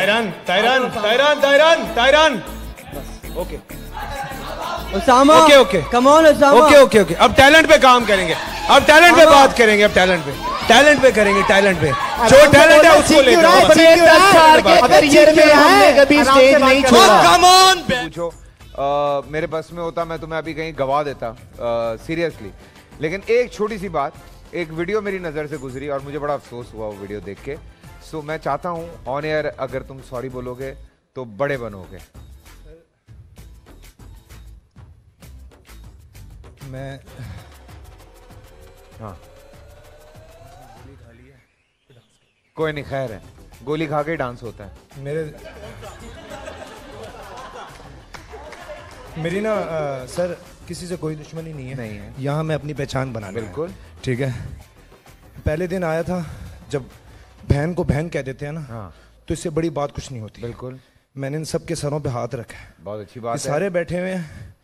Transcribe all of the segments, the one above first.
तायरान तायरान तायरान तायरान तायरान okay Usama okay okay come on Usama okay okay okay अब टैलेंट पे काम करेंगे, अब टैलेंट पे बात करेंगे, अब टैलेंट पे करेंगे, टैलेंट पे जो टैलेंट है उसको लेकर अगर ये हमने कभी स्टेज नहीं छोड़ा। कम ऑन पूछो मेरे बस में होता मैं तुम्हें अभी कहीं गवा देता सीरियसली। लेकिन एक छोटी सी बात, एक वीडियो मेरी नज़र से गुजरी और मुझे बड़ा अफसोस हुआ वो वीडियो देख के। सो मैं चाहता हूँ ऑन एयर अगर तुम सॉरी बोलोगे तो बड़े बनोगे। मैं हाँ कोई नहीं, खैर है, गोली खा के डांस होता है। मेरी ना सर किसी से कोई दुश्मनी नहीं है, यहाँ मैं अपनी पहचान बनाना बिल्कुल ठीक है। पहले दिन आया था जब बहन को बहन कह देते हैं ना, हाँ। तो इससे बड़ी बात कुछ नहीं होती। बिल्कुल मैंने इन सब के सरों पे हाथ रखा है, बहुत अच्छी बात है। सारे बैठे हुए हैं,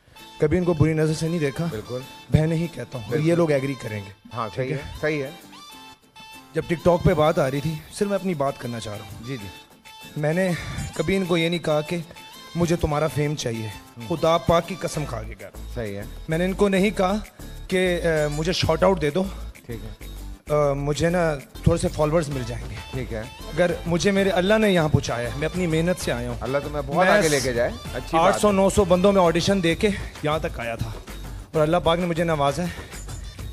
कभी इनको बुरी नजर से नहीं देखा। बिल्कुल बहन ही कहता हूँ, ये लोग एग्री करेंगे। हाँ सही है, सही है। जब टिकटॉक पे बात आ रही थी, सिर्फ मैं अपनी बात करना चाह रहा हूँ। जी जी। मैंने कभी इनको ये नहीं कहा कि मुझे तुम्हारा फेम चाहिए, खुदा पाक की कसम खा के कह रहा हूँ। सही है। मैंने इनको नहीं कहा कि मुझे शॉर्ट आउट दे दो, ठीक है। मुझे ना थोड़े से फॉलोअर्स मिल जाएंगे, ठीक है। अगर मुझे मेरे अल्लाह ने यहाँ पहुँचाया है, मैं अपनी मेहनत से आया हूँ। अल्लाह तुम्हें बहुत आगे लेके जाए। अच्छी 800-900 बंदों में ऑडिशन दे के यहाँ तक आया था और अल्लाह पाक ने मुझे नवाजा है।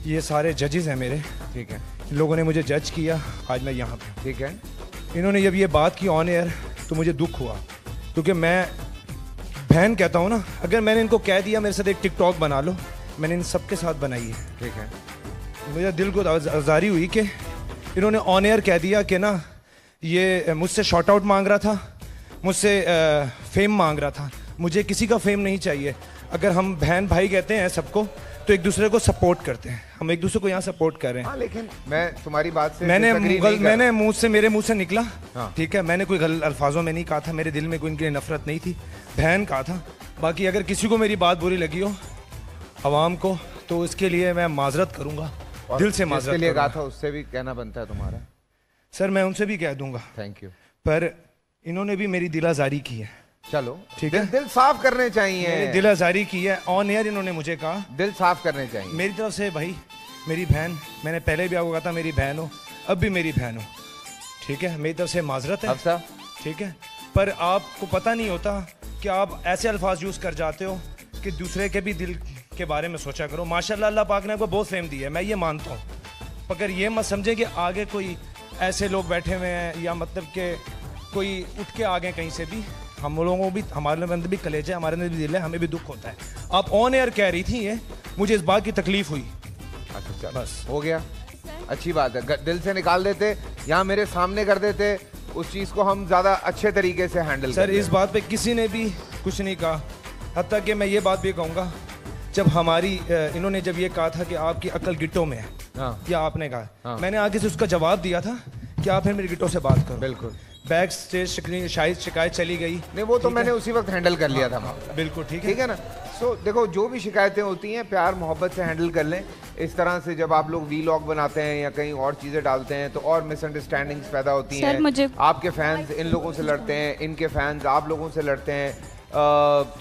ये सारे जजेस हैं मेरे, ठीक है। लोगों ने मुझे जज किया, आज मैं यहाँ पे। ठीक है। इन्होंने जब ये बात की ऑन एयर तो मुझे दुख हुआ, क्योंकि मैं बहन कहता हूँ ना, अगर मैंने इनको कह दिया मेरे साथ एक टिकटॉक बना लो, मैंने इन सबके साथ बनाई है। ठीक है। मुझे दिल को आज़ारी हुई कि इन्होंने ऑन एयर कह दिया कि ना ये मुझसे शॉर्ट आउट मांग रहा था, मुझसे फेम मांग रहा था। मुझे किसी का फेम नहीं चाहिए। अगर हम बहन भाई कहते हैं सबको, तो एक दूसरे को सपोर्ट करते हैं, हम एक दूसरे को यहाँ सपोर्ट कर रहे हैं। हाँ, लेकिन मैं तुम्हारी बात से मैंने मेरे मुंह से निकला, हाँ। ठीक है, मैंने कोई गलत अल्फाजों में नहीं कहा था, मेरे दिल में कोई इनकी नफरत नहीं थी, बहन कहा था। बाकी अगर किसी को मेरी बात बुरी लगी हो आवाम को, तो इसके लिए मैं माजरत करूंगा, दिल से माजरत के लिए कहा था, उससे भी कहना बनता है तुम्हारा। सर मैं उनसे भी कह दूंगा, थैंक यू, पर इन्होंने भी मेरी दिल आजारी की है। चलो ठीक है, दिल साफ करने चाहिए। दिल आजारी की है, ऑन एयर इन्होंने मुझे कहा, दिल साफ करने चाहिए मेरी तरफ से। भाई मेरी बहन, मैंने पहले भी आपको कहा था मेरी बहन हो, अब भी मेरी बहन हो, ठीक है, मेरी तरफ से माजरत है। अफसा, ठीक है, पर आपको पता नहीं होता कि आप ऐसे अल्फाज यूज कर जाते हो कि दूसरे के भी दिल के बारे में सोचा करो। माशाल्लाह अल्लाह पाक ने आपको बहुत फेम दी है, मैं ये मानता हूँ, मगर ये मत समझे कि आगे कोई ऐसे लोग बैठे हुए हैं या मतलब कि कोई उठ के आ गए कहीं से भी। हम लोगों को भी, हमारे अंदर भी कलेजा है, हमारे अंदर भी दिल है, हमें भी दुख होता है। आप ऑन एयर कह रही थी ये, मुझे इस बात की तकलीफ हुई। अच्छा बस हो गया, अच्छी बात है। दिल से निकाल देते, यहाँ मेरे सामने कर देते, उस चीज़ को हम ज़्यादा अच्छे तरीके से हैंडल सर इस बात पे किसी ने भी कुछ नहीं कहा, हत्ता कि मैं ये बात भी कहूँगा, जब हमारी इन्होंने जब ये कहा था कि आपकी अकल गिट्टों में है, हाँ। या आपने कहा, हाँ। मैंने आगे से उसका जवाब दिया था कि आप फिर मेरी गिट्टों से बात करो। बिल्कुल, बैक स्टेज शायद शिकायत चली गई, नहीं वो तो मैंने उसी वक्त हैंडल कर लिया था। बिल्कुल ठीक है, ठीक है ना। सो देखो, जो भी शिकायतें होती हैं प्यार मोहब्बत से हैंडल कर लें। इस तरह से जब आप लोग वीलॉग बनाते हैं या कहीं और चीज़ें डालते हैं तो और मिसअंडरस्टैंडिंग्स पैदा होती हैं। आपके फैंस इन लोगों से लड़ते हैं, इनके फैंस आप लोगों से लड़ते हैं,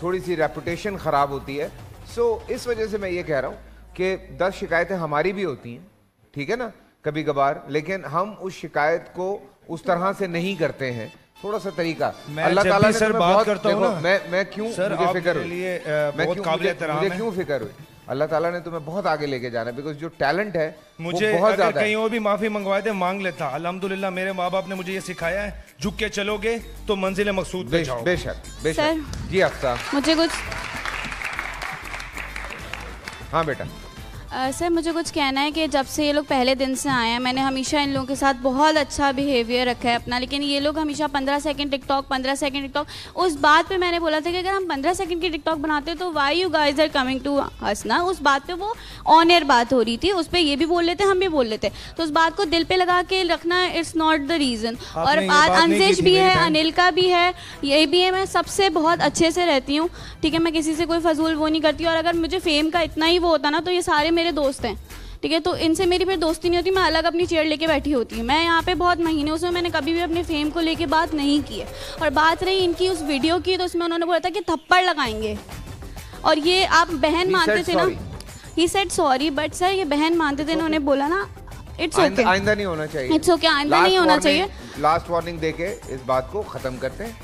थोड़ी सी रेपुटेशन ख़राब होती है। सो इस वजह से मैं ये कह रहा हूँ कि 10 शिकायतें हमारी भी होती हैं, ठीक है ना, कभी कभार, लेकिन हम उस शिकायत को उस तरह से नहीं करते हैं। थोड़ा सा तरीका अल्लाह ताला ने सर बात करता हूं ना, मैं क्यों सर मुझे फिक्र हुई, मुझे क्यों फिक्र हुई, अल्लाह ताला ने तुम्हें बहुत आगे लेके जाना है, बिकॉज जो टैलेंट है मुझे बहुत अगर ज्यादा कहीं और भी माफी मंगवाए थे मांग लेता। अल्हम्दुलिल्लाह मेरे माँ बाप ने मुझे ये सिखाया है, झुक के चलोगे तो मंजिल मकसूद पे जाओगे। बेशक जी। अफ्सा मुझे कुछ, हाँ बेटा। सर मुझे कुछ कहना है कि जब से ये लोग पहले दिन से आए हैं, मैंने हमेशा इन लोगों के साथ बहुत अच्छा बिहेवियर रखा है अपना, लेकिन ये लोग हमेशा 15 सेकंड टिकटॉक, 15 सेकंड टिकटॉक। उस बात पे मैंने बोला था कि अगर हम 15 सेकंड की टिकटॉक बनाते तो why you guys are coming to us ना। उस बात पे वो ऑन एयर बात हो रही थी, उस पर ये भी बोल लेते, हम भी बोल लेते, तो उस बात को दिल पे लगा के रखना इट्स नॉट द रीज़न। और बात अंजेश भी है, अनिल का भी है, ये भी है, मैं सबसे बहुत अच्छे से रहती हूँ, ठीक है, मैं किसी से कोई फजूल वो नहीं करती। और अगर मुझे फेम का इतना ही वो होता ना, तो ये सारे मेरे दोस्त हैं, ठीक है, तो इनसे मेरी फिर दोस्ती नहीं होती, मैं अलग अपनी चेयर लेके बैठी होती हूँ। मैं यहाँ पे बहुत महीनों से, मैंने कभी भी अपने फेम को लेके बात नहीं की है। और बात रही इनकी उस वीडियो की, तो उसमें उन्होंने बोला था कि थप्पड़ लगाएंगे, और ये आप बहन मानते थे ना। He said sorry, but sir ये बहन मानते थे, उन्होंने बोला ना इट्स ओके, आइंदा नहीं होना चाहिए, इट्स ओके, आइंदा नहीं होना चाहिए। लास्ट वार्निंग देके इस बात को खत्म करते हैं,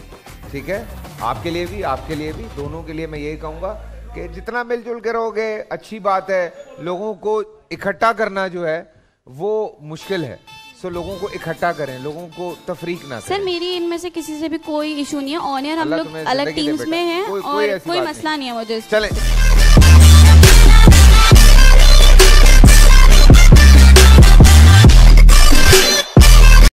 ठीक है? आपके लिए भी, आपके लिए भी, दोनों के लिए मैं यही कहूँगा कि जितना मिलजुल के रहोगे अच्छी बात है। लोगों को इकट्ठा करना जो है वो मुश्किल है, सो लोगों को इकट्ठा करें, लोगों को तफरीक ना करें। सर मेरी इनमें से किसी से भी कोई इशू नहीं है, ऑनर हम लोग अलग टीम्स में हैं, और कोई मसला नहीं है मुझे। चले